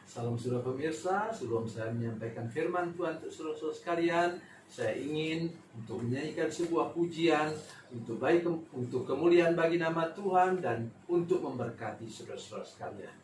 Salam saudara pemirsa, sebelum saya menyampaikan firman Tuhan untuk saudara-saudara sekalian, saya ingin untuk menyanyikan sebuah pujian untuk kemuliaan bagi nama Tuhan dan untuk memberkati saudara-saudara sekalian.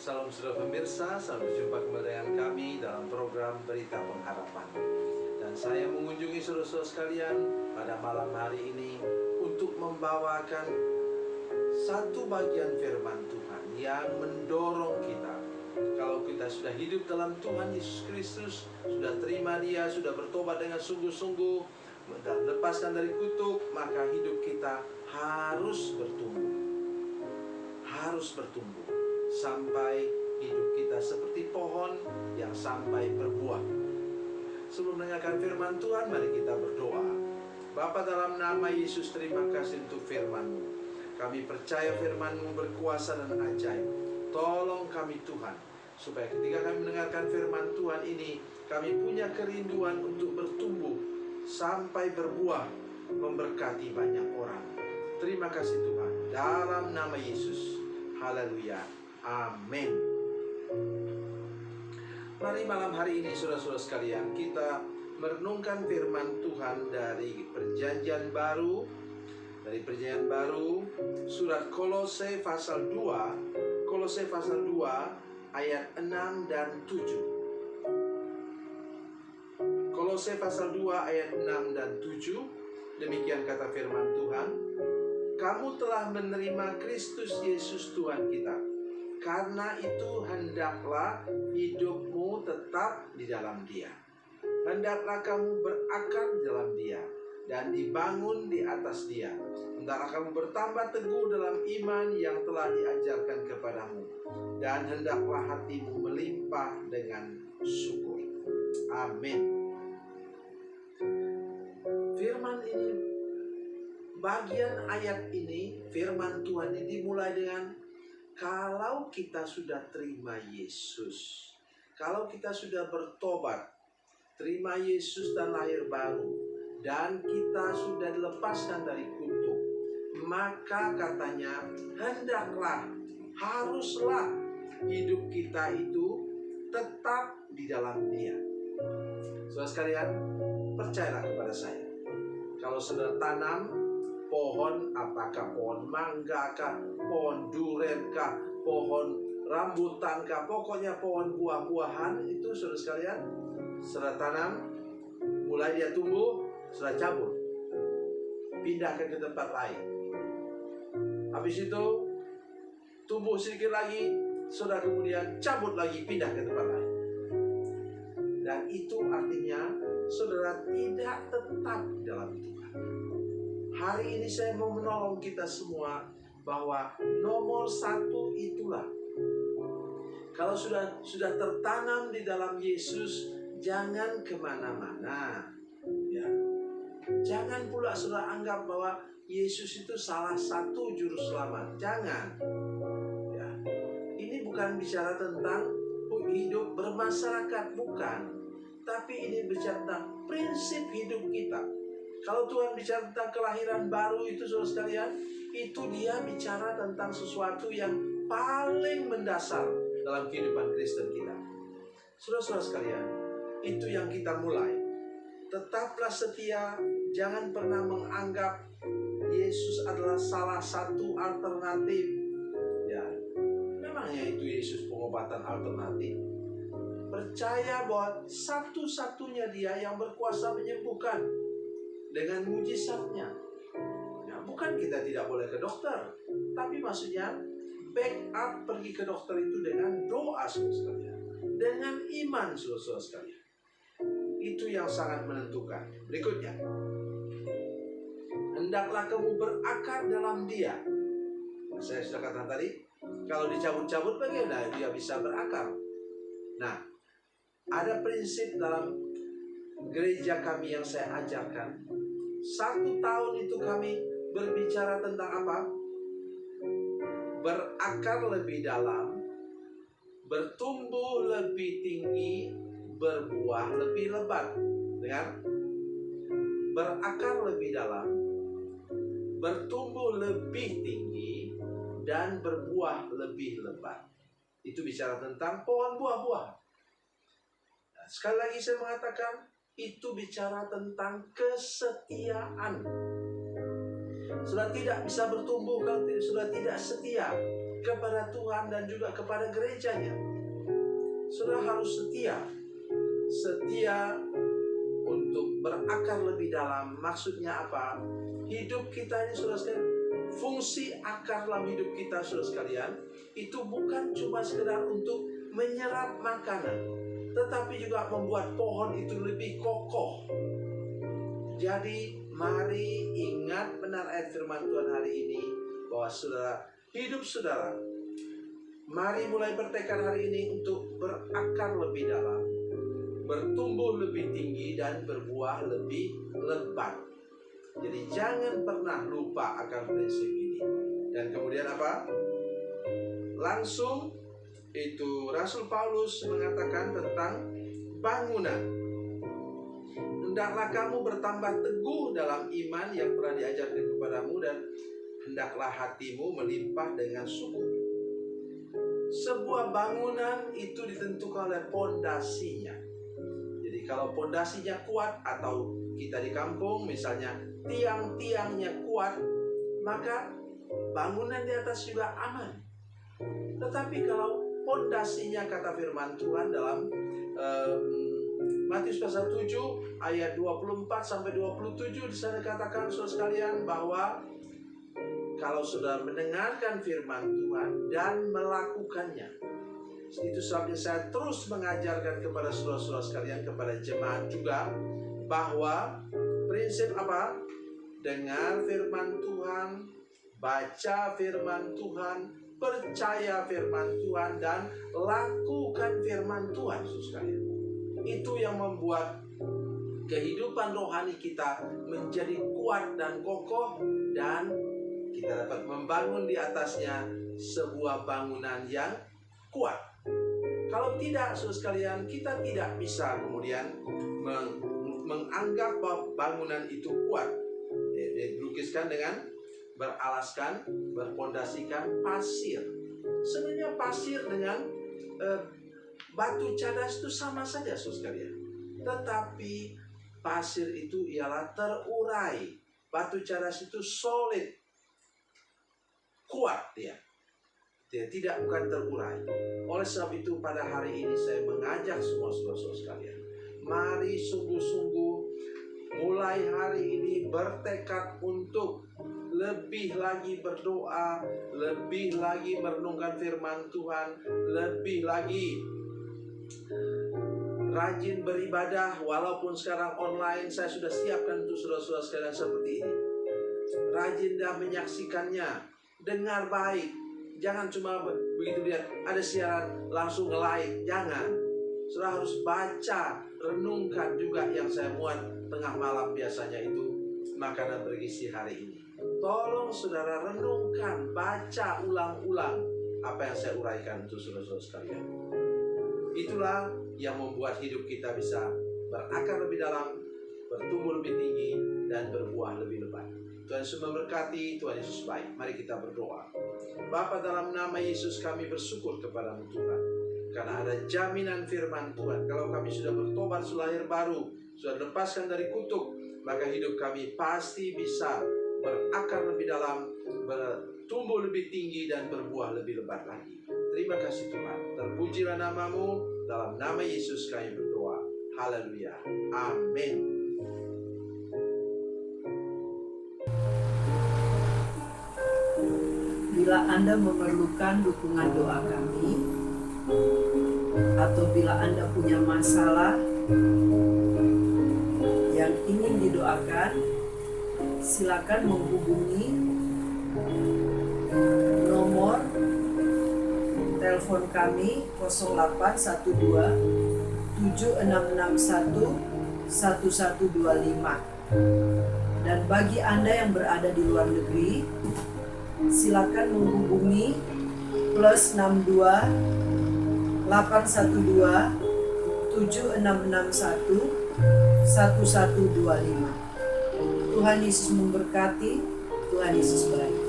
Salam saudara pemirsa, selamat berjumpa kembali dengan kami dalam program Berita Pengharapan. Dan saya mengunjungi saudara-saudara sekalian pada malam hari ini untuk membawakan satu bagian firman Tuhan yang mendorong kita. Kalau kita sudah hidup dalam Tuhan Yesus Kristus, sudah terima Dia, sudah bertobat dengan sungguh-sungguh dan lepaskan dari kutuk, maka hidup kita harus bertumbuh. Harus bertumbuh sampai hidup kita seperti pohon yang sampai berbuah. Sebelum mendengarkan firman Tuhan, mari kita berdoa. Bapa, dalam nama Yesus, terima kasih untuk firman-Mu. Kami percaya firman-Mu berkuasa dan ajaib. Tolong kami Tuhan, supaya ketika kami mendengarkan firman Tuhan ini, kami punya kerinduan untuk bertumbuh sampai berbuah, memberkati banyak orang. Terima kasih Tuhan, dalam nama Yesus. Haleluya. Amin. Mari malam hari ini saudara-saudara sekalian, kita merenungkan firman Tuhan dari Perjanjian Baru. Dari Perjanjian Baru, surat Kolose pasal 2, Kolose pasal 2 ayat 6 dan 7. Kolose pasal 2 ayat 6 dan 7. Demikian kata firman Tuhan. Kamu telah menerima Kristus Yesus Tuhan kita. Karena itu hendaklah hidupmu tetap di dalam Dia. Hendaklah kamu berakar di dalam Dia dan dibangun di atas Dia. Hendaklah kamu bertambah teguh dalam iman yang telah diajarkan kepadamu. Dan hendaklah hatimu melimpah dengan syukur. Amin. Firman ini, bagian ayat ini, firman Tuhan ini dimulai dengan kalau kita sudah terima Yesus, kalau kita sudah bertobat, terima Yesus dan lahir baru, dan kita sudah dilepaskan dari kutuk, maka katanya hendaklah, haruslah hidup kita itu tetap di dalam Dia. Saudara sekalian, percayalah kepada saya. Kalau sudah tanam pohon, apakah pohon mangga kah, pohon duren kah, pohon rambutan kah, pokoknya pohon buah-buahan itu saudara sekalian, setelah tanam, mulai dia tumbuh, setelah cabut, pindahkan ke tempat lain. Habis itu tumbuh sedikit lagi, saudara kemudian cabut lagi, pindah ke tempat lain. Dan itu artinya saudara tidak tetap dalam Tuhan. Hari ini saya mau menolong kita semua bahwa nomor satu itulah, kalau sudah tertanam di dalam Yesus, jangan kemana-mana. Ya. Jangan pula saudara anggap bahwa Yesus itu salah satu juru selamat. Jangan. Ya. Ini bukan bicara tentang hidup bermasyarakat, bukan. Tapi ini bicara tentang prinsip hidup kita. Kalau Tuhan bicara tentang kelahiran baru itu saudara sekalian, itu dia bicara tentang sesuatu yang paling mendasar dalam kehidupan Kristen kita. Saudara-saudara sekalian, itu yang kita mulai. Tetaplah setia, jangan pernah menganggap Yesus adalah salah satu alternatif. Ya, memangnya itu Yesus pengobatan alternatif. Percaya bahwa satu-satunya dia yang berkuasa menyembuhkan dengan mujizatnya. Ya, bukan kita tidak boleh ke dokter, tapi maksudnya backup pergi ke dokter itu dengan doa saudara sekalian, dengan iman saudara sekalian. Itu yang sangat menentukan. Berikutnya, hendaklah kamu berakar dalam Dia. Saya sudah katakan tadi, kalau dicabut-cabut bagaimana dia bisa berakar? Nah, ada prinsip dalam gereja kami yang saya ajarkan. 1 tahun itu kami berbicara tentang apa? Berakar lebih dalam, bertumbuh lebih tinggi, berbuah lebih lebat. Dengar? Berakar lebih dalam, bertumbuh lebih tinggi, dan berbuah lebih lebat. Itu bicara tentang pohon buah-buah. Nah, sekali lagi saya mengatakan, itu bicara tentang kesetiaan. Sudah tidak bisa bertumbuh kalau sudah tidak setia kepada Tuhan dan juga kepada gerejanya. Sudah harus setia. Setia untuk berakar lebih dalam. Maksudnya apa? Hidup kita ini saudara sekalian, fungsi akar dalam hidup kita saudara sekalian, itu bukan cuma sekedar untuk menyerap makanan, tetapi juga membuat pohon itu lebih kokoh. Jadi mari ingat benar ayat firman Tuhan hari ini, bahwa saudara, hidup saudara, mari mulai bertekad hari ini untuk berakar lebih dalam, bertumbuh lebih tinggi, dan berbuah lebih lebat. Jadi jangan pernah lupa akan prinsip ini. Dan kemudian apa? Langsung itu Rasul Paulus mengatakan tentang bangunan. Hendaklah kamu bertambah teguh dalam iman yang telah diajarkan kepadamu, dan hendaklah hatimu melimpah dengan sukul. Sebuah bangunan itu ditentukan oleh pondasinya. Jadi kalau pondasinya kuat, atau kita di kampung misalnya tiang-tiangnya kuat, maka bangunan di atas juga aman. Tetapi kalau pondasinya, kata firman Tuhan dalam Matius pasal 7 ayat 24 sampai 27, di sana katakan saudara sekalian bahwa kalau sudah mendengarkan firman Tuhan dan melakukannya. Itu sebabnya saya terus mengajarkan kepada saudara-saudara sekalian, kepada jemaat juga, bahwa prinsip apa? Dengar firman Tuhan, baca firman Tuhan, percaya firman Tuhan, dan lakukan firman Tuhan saudara sekalian. Itu yang membuat kehidupan rohani kita menjadi kuat dan kokoh, dan kita dapat membangun di atasnya sebuah bangunan yang kuat. Kalau tidak, saudara sekalian, kita tidak bisa kemudian menganggap bahwa bangunan itu kuat. Dilukiskan dengan beralaskan, berpondasikan pasir. Sebenarnya pasir dengan batu cadas itu sama saja, saudara sekalian. Tetapi pasir itu ialah terurai, batu cadas itu solid, kuat dia. Dia tidak bukan terurai. Oleh sebab itu pada hari ini saya mengajak semua saudara-saudara sekalian, mari sungguh-sungguh mulai hari ini bertekad untuk lebih lagi berdoa, lebih lagi merenungkan firman Tuhan, lebih lagi rajin beribadah. Walaupun sekarang online, saya sudah siapkan untuk saudara-saudara sekalian seperti ini. Rajin dah menyaksikannya, dengar baik. Jangan cuma begitu lihat ada siaran langsung nge-like, jangan. Saudara harus baca, renungkan juga yang saya muat tengah malam biasanya itu makanan bergizi hari ini. Tolong saudara renungkan, baca ulang-ulang apa yang saya uraikan untuk saudara-saudara sekalian. Itulah yang membuat hidup kita bisa berakar lebih dalam, bertumbuh lebih tinggi, dan berbuah lebih lebat. Tuhan Yesus memberkati, Tuhan Yesus baik. Mari kita berdoa. Bapa, dalam nama Yesus kami bersyukur kepada-Mu Tuhan, karena ada jaminan firman Tuhan. Kalau kami sudah bertobat, sudah lahir baru, sudah lepaskan dari kutuk, maka hidup kami pasti bisa berakar lebih dalam, bertumbuh lebih tinggi, dan berbuah lebih lebat lagi. Terima kasih Tuhan. Terpujilah nama-Mu. Dalam nama Yesus kami berdoa. Haleluya. Amin. Bila Anda memerlukan dukungan doa kami, atau bila Anda punya masalah yang ingin didoakan, silakan menghubungi nomor telepon kami 0812 7661 1125. Dan bagi Anda yang berada di luar negeri, silakan menghubungi +62 812 7661 1125. Tuhan Yesus memberkati, Tuhan Yesus baik.